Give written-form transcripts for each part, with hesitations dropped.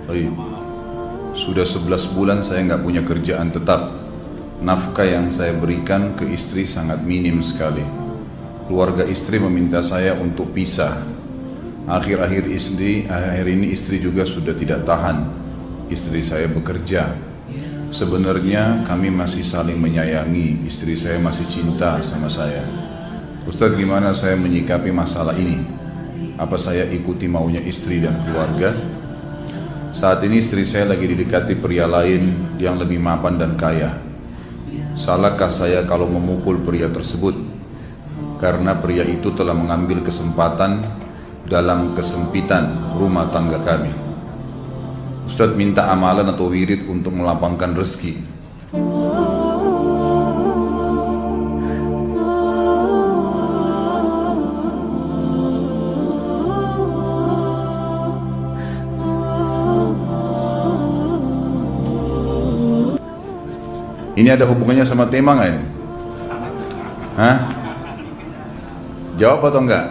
Baik. Sudah 11 bulan saya nggak punya kerjaan tetap. Nafkah yang saya berikan ke istri sangat minim sekali. Keluarga istri meminta saya untuk pisah. Akhir-akhir ini istri juga sudah tidak tahan. Istri saya bekerja. Sebenarnya kami masih saling menyayangi. Istri saya masih cinta sama saya. Ustadz, gimana saya menyikapi masalah ini? Apa saya ikuti maunya istri dan keluarga? Saat ini istri saya lagi didekati pria lain yang lebih mapan dan kaya. Salahkah saya kalau memukul pria tersebut? Karena pria itu telah mengambil kesempatan dalam kesempitan rumah tangga kami. Ustadz minta amalan atau wirid untuk melapangkan rezeki. Ini ada hubungannya sama tema nggak ini? Hah? Jawab atau enggak?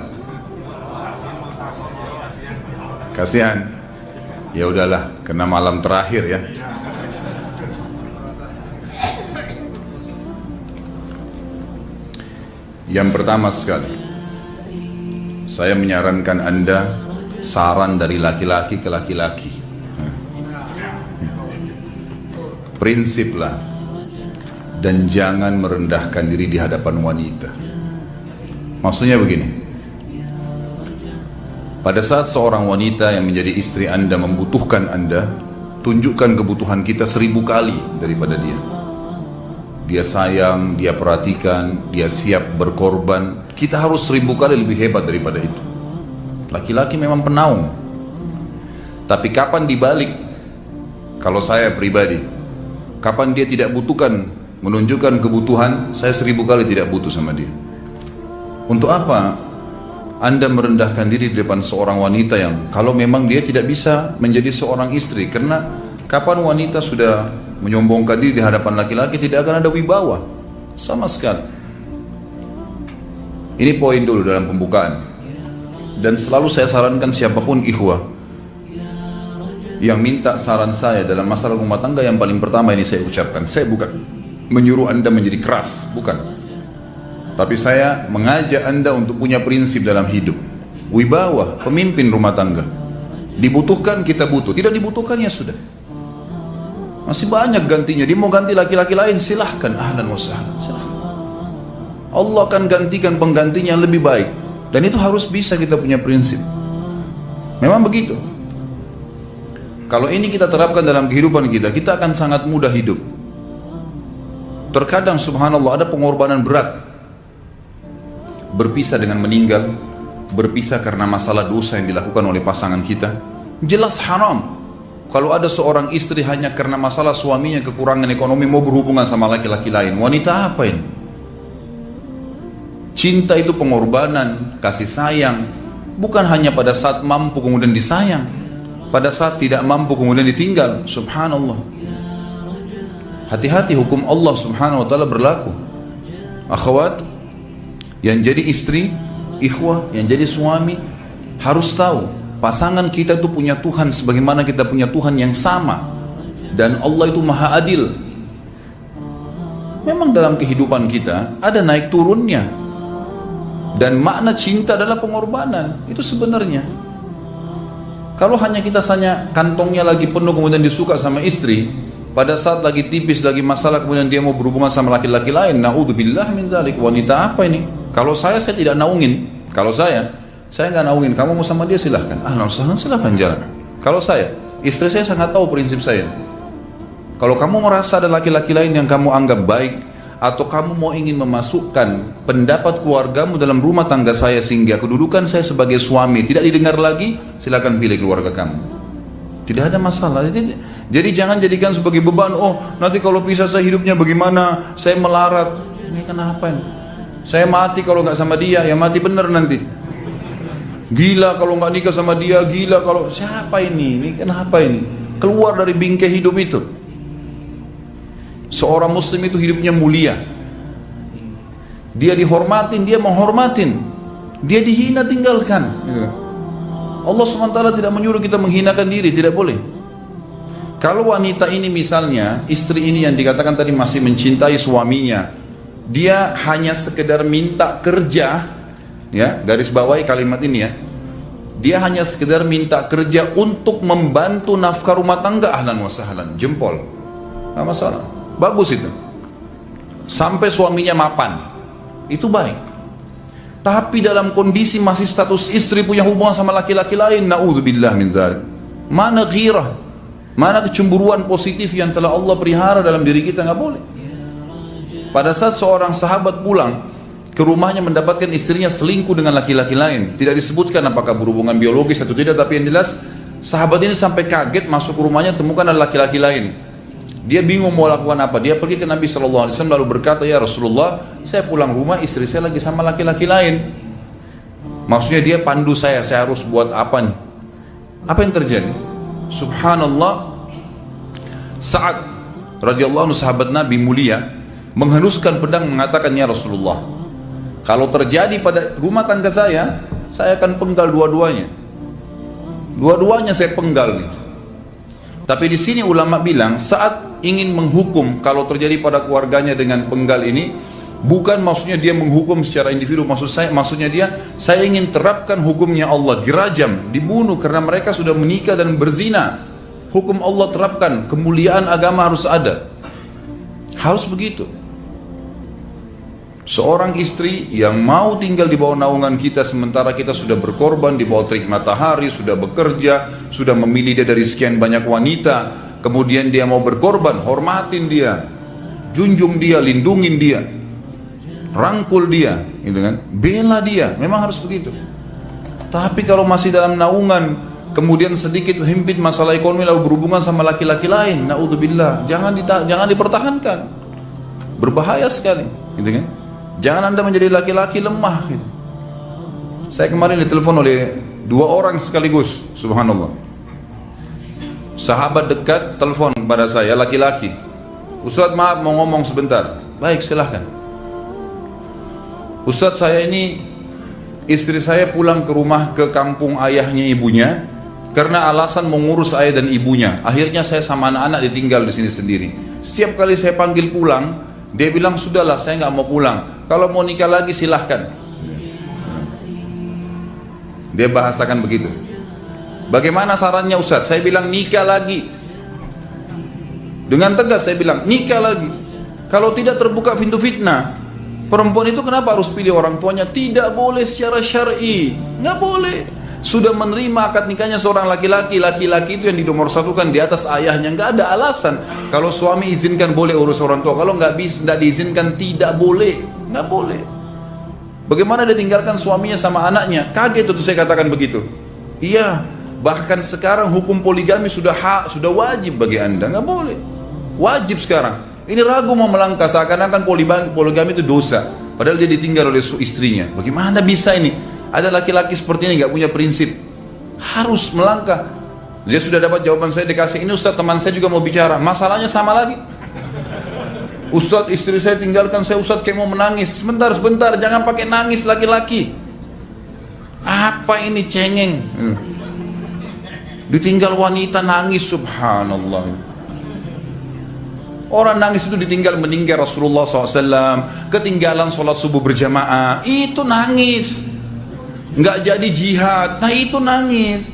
Kasihan. Ya udahlah, kena malam terakhir ya. Yang pertama sekali, saya menyarankan Anda saran dari laki-laki ke laki-laki. Prinsiplah. Dan jangan merendahkan diri di hadapan wanita. Maksudnya begini, pada saat seorang wanita yang menjadi istri Anda membutuhkan Anda, tunjukkan kebutuhan kita 1000 kali daripada dia. Dia sayang, dia perhatikan, dia siap berkorban. Kita harus 1000 kali lebih hebat daripada itu. Laki-laki memang penaung. Tapi kapan dibalik? Kalau saya pribadi, kapan dia tidak butuhkan, menunjukkan kebutuhan, saya 1000 kali tidak butuh sama dia. Untuk apa Anda merendahkan diri di depan seorang wanita yang kalau memang dia tidak bisa menjadi seorang istri? Karena kapan wanita sudah menyombongkan diri di hadapan laki-laki, tidak akan ada wibawa sama sekali. Ini poin dulu dalam pembukaan. Dan selalu saya sarankan siapapun ikhwah yang minta saran saya dalam masalah rumah tangga, yang paling pertama ini saya ucapkan, saya bukan menyuruh Anda menjadi keras, bukan. Tapi saya mengajak Anda untuk punya prinsip dalam hidup. Wibawa, pemimpin rumah tangga. Dibutuhkan, kita butuh. Tidak dibutuhkan, ya sudah. Masih banyak gantinya. Dia mau ganti laki-laki lain, silahkan. Ahlan wa sahlan, silahkan. Allah akan gantikan penggantinya yang lebih baik. Dan itu harus bisa kita punya prinsip. Memang begitu. Kalau ini kita terapkan dalam kehidupan kita, kita akan sangat mudah hidup. Terkadang subhanallah ada pengorbanan berat. Berpisah dengan meninggal, berpisah karena masalah dosa yang dilakukan oleh pasangan kita, jelas haram. Kalau ada seorang istri hanya karena masalah suaminya kekurangan ekonomi mau berhubungan sama laki-laki lain, wanita apa ini? Cinta itu pengorbanan, kasih sayang, bukan hanya pada saat mampu kemudian disayang, pada saat tidak mampu kemudian ditinggal. Subhanallah. Hati-hati, hukum Allah subhanahu wa ta'ala berlaku. Akhwat, yang jadi istri, ikhwah, yang jadi suami, harus tahu pasangan kita itu punya Tuhan sebagaimana kita punya Tuhan yang sama. Dan Allah itu maha adil. Memang dalam kehidupan kita ada naik turunnya. Dan makna cinta adalah pengorbanan. Itu sebenarnya. Kalau hanya kita kantongnya lagi penuh kemudian disuka sama istri, pada saat lagi tipis, lagi masalah, kemudian dia mau berhubungan sama laki-laki lain, na'udzubillah min dzalik. Wanita apa ini? Kalau saya tidak naungin. Kalau saya nggak naungin. Kamu mau sama dia silahkan. Silahkan jalan. Kalau saya, istri saya sangat tahu prinsip saya. Kalau kamu merasa ada laki-laki lain yang kamu anggap baik, atau kamu mau ingin memasukkan pendapat keluargamu dalam rumah tangga saya sehingga kedudukan saya sebagai suami tidak didengar lagi, silakan pilih keluarga kamu. Tidak ada masalah. Jadi jangan jadikan sebagai beban. Oh, nanti kalau pisah saya hidupnya bagaimana? Saya melarat. Ini kenapa ini? Saya mati kalau nggak sama dia, ya mati bener nanti. Gila kalau nggak nikah sama dia, gila kalau siapa ini? Ini kenapa ini? Keluar dari bingkai hidup itu. Seorang muslim itu hidupnya mulia. Dia dihormatin, dia menghormatin. Dia dihina, tinggalkan. Allah SWT tidak menyuruh kita menghinakan diri, tidak boleh. Kalau wanita ini misalnya, istri ini yang dikatakan tadi masih mencintai suaminya, dia hanya sekedar minta kerja, ya, garis bawahi kalimat ini ya, dia hanya sekedar minta kerja untuk membantu nafkah rumah tangga, ahlan wa sahlan, jempol, nggak masalah, bagus itu. Sampai suaminya mapan, itu baik. Tapi dalam kondisi masih status istri punya hubungan sama laki-laki lain, naudzubillah min dzalik, mana ghirah, mana kecemburuan positif yang telah Allah pelihara dalam diri kita, nggak boleh. Pada saat seorang sahabat pulang ke rumahnya mendapatkan istrinya selingkuh dengan laki-laki lain, tidak disebutkan apakah berhubungan biologis atau tidak, tapi yang jelas sahabat ini sampai kaget masuk ke rumahnya temukan ada laki-laki lain. Dia bingung mau lakukan apa. Dia pergi ke Nabi SAW lalu berkata, ya Rasulullah, saya pulang rumah istri saya lagi sama laki-laki lain. Maksudnya dia pandu saya harus buat apa nih? Apa yang terjadi? Subhanallah, Sa'ad radhiyallahu anhu, sahabat Nabi mulia, menghenuskan pedang mengatakan, ya Rasulullah, kalau terjadi pada rumah tangga saya akan penggal dua-duanya. Dua-duanya saya penggal nih. Tapi di sini ulama bilang saat ingin menghukum kalau terjadi pada keluarganya dengan penggal ini, bukan maksudnya dia menghukum secara individu, maksudnya saya ingin terapkan hukumnya Allah, dirajam, dibunuh karena mereka sudah menikah dan berzina. Hukum Allah terapkan, kemuliaan agama harus ada. Harus begitu. Seorang istri yang mau tinggal di bawah naungan kita sementara kita sudah berkorban di bawah terik matahari, sudah bekerja, sudah memilih dia dari sekian banyak wanita, kemudian dia mau berkorban, hormatin dia, junjung dia, lindungin dia, rangkul dia, gitu kan, bela dia, memang harus begitu. Tapi kalau masih dalam naungan, kemudian sedikit himpit masalah ekonomi lalu berhubungan sama laki-laki lain, naudzubillah, jangan dipertahankan, berbahaya sekali, gitu kan. Jangan Anda menjadi laki-laki lemah gitu. Saya kemarin ditelepon oleh dua orang sekaligus, subhanallah. Sahabat dekat telepon pada saya, laki-laki. Ustaz, maaf mau ngomong sebentar. Baik, silahkan. Ustaz, saya ini, istri saya pulang ke rumah ke kampung ayahnya ibunya karena alasan mengurus ayah dan ibunya. Akhirnya saya sama anak-anak ditinggal di sini sendiri. Setiap kali saya panggil pulang, dia bilang, sudahlah saya nggak mau pulang, kalau mau nikah lagi silahkan. Dia bahasakan begitu. Bagaimana sarannya Ustaz? Saya bilang nikah lagi. Dengan tegas saya bilang nikah lagi. Kalau tidak terbuka pintu fitnah. Perempuan itu kenapa harus pilih orang tuanya? Tidak boleh secara syar'i, nggak boleh. Sudah menerima akad nikahnya seorang laki-laki, laki-laki itu yang dinomorsatukan di atas ayahnya, nggak ada alasan. Kalau suami izinkan boleh urus orang tua, kalau nggak diizinkan tidak boleh, nggak boleh. Bagaimana dia tinggalkan suaminya sama anaknya? Kaget itu saya katakan begitu. Iya, bahkan sekarang hukum poligami sudah wajib bagi Anda, nggak boleh, wajib sekarang. Ini ragu mau melangkah seakan-akan poligami itu dosa, padahal dia ditinggal oleh istrinya. Bagaimana bisa ini? Ada laki-laki seperti ini nggak punya prinsip, harus melangkah. Dia sudah dapat jawaban saya, dikasih ini Ustaz, teman saya juga mau bicara, masalahnya sama lagi. Ustaz, istri saya tinggalkan saya, Ustaz, kayak mau menangis. Sebentar, jangan pakai nangis laki-laki. Apa ini cengeng? Ditinggal wanita nangis, subhanallah. Orang nangis itu ditinggal meninggal Rasulullah SAW, ketinggalan sholat subuh berjamaah, itu nangis. Nggak jadi jihad, nah itu nangis.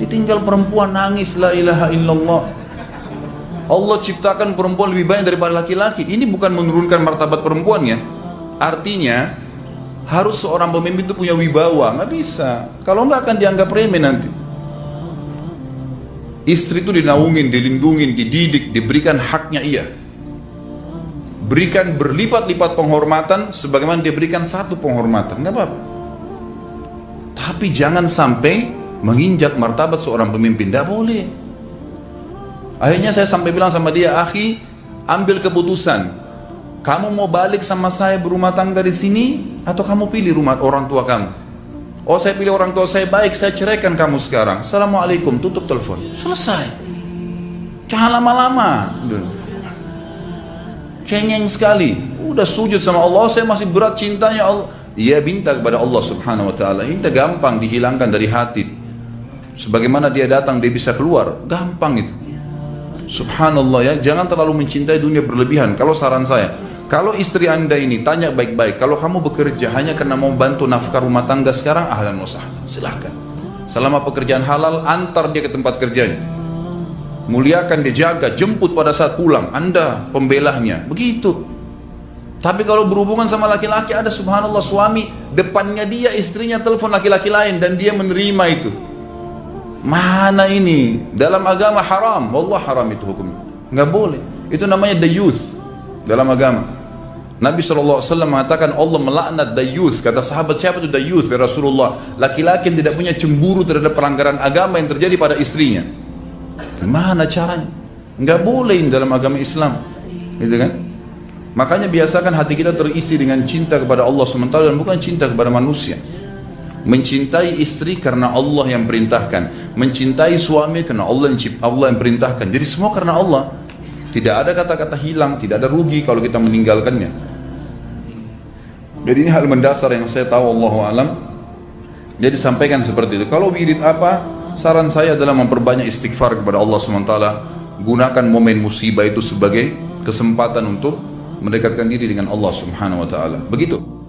Ditinggal perempuan nangis, la ilaha illallah. Allah ciptakan perempuan lebih banyak daripada laki-laki. Ini bukan menurunkan martabat perempuan ya. Artinya harus seorang pemimpin itu punya wibawa. Nggak bisa, kalau nggak akan dianggap remeh nanti. Istri itu dinaungin, dilindungin, dididik, diberikan haknya ia. Berikan berlipat-lipat penghormatan sebagaimana dia berikan satu penghormatan, nggak apa-apa. Tapi jangan sampai menginjak martabat seorang pemimpin, tidak boleh. Akhirnya saya sampai bilang sama dia, akhi, ambil keputusan. Kamu mau balik sama saya berumah tangga di sini, atau kamu pilih rumah orang tua kamu? Oh, saya pilih orang tua saya, baik, saya ceraikan kamu sekarang. Assalamualaikum, tutup telepon, selesai. Jangan lama-lama. Cengeng sekali, udah sujud sama Allah, saya masih berat cintanya Allah. Ia minta kepada Allah subhanahu wa ta'ala, minta gampang dihilangkan dari hati. Sebagaimana dia datang dia bisa keluar, gampang itu. Subhanallah ya, jangan terlalu mencintai dunia berlebihan. Kalau saran saya, kalau istri anda ini tanya baik-baik, kalau kamu bekerja hanya karena mau bantu nafkah rumah tangga sekarang, ahlan wa sahlan, silahkan. Selama pekerjaan halal, antar dia ke tempat kerjanya, muliakan dia, jaga, jemput pada saat pulang, anda pembelahnya, begitu. Tapi kalau berhubungan sama laki-laki, ada subhanallah suami depannya dia, istrinya telepon laki-laki lain dan dia menerima itu. Mana ini? Dalam agama haram, wallah haram itu hukumnya, nggak boleh. Itu namanya dayuth dalam agama. Nabi SAW mengatakan Allah melaknat dayuth. Kata sahabat, siapa itu dayuth ya Rasulullah? Laki-laki yang tidak punya cemburu terhadap pelanggaran agama yang terjadi pada istrinya. Gimana caranya? Nggak boleh dalam agama Islam, gitu kan? Makanya biasakan hati kita terisi dengan cinta kepada Allah SWT dan bukan cinta kepada manusia. Mencintai istri karena Allah yang perintahkan, mencintai suami karena Allah yang perintahkan. Jadi semua karena Allah. Tidak ada kata-kata hilang, tidak ada rugi kalau kita meninggalkannya. Jadi ini hal mendasar yang saya tahu, Allahu alam. Jadi sampaikan seperti itu. Kalau wirid apa? Saran saya adalah memperbanyak istighfar kepada Allah SWT. Gunakan momen musibah itu sebagai kesempatan untuk mendekatkan diri dengan Allah Subhanahu wa taala. Begitu.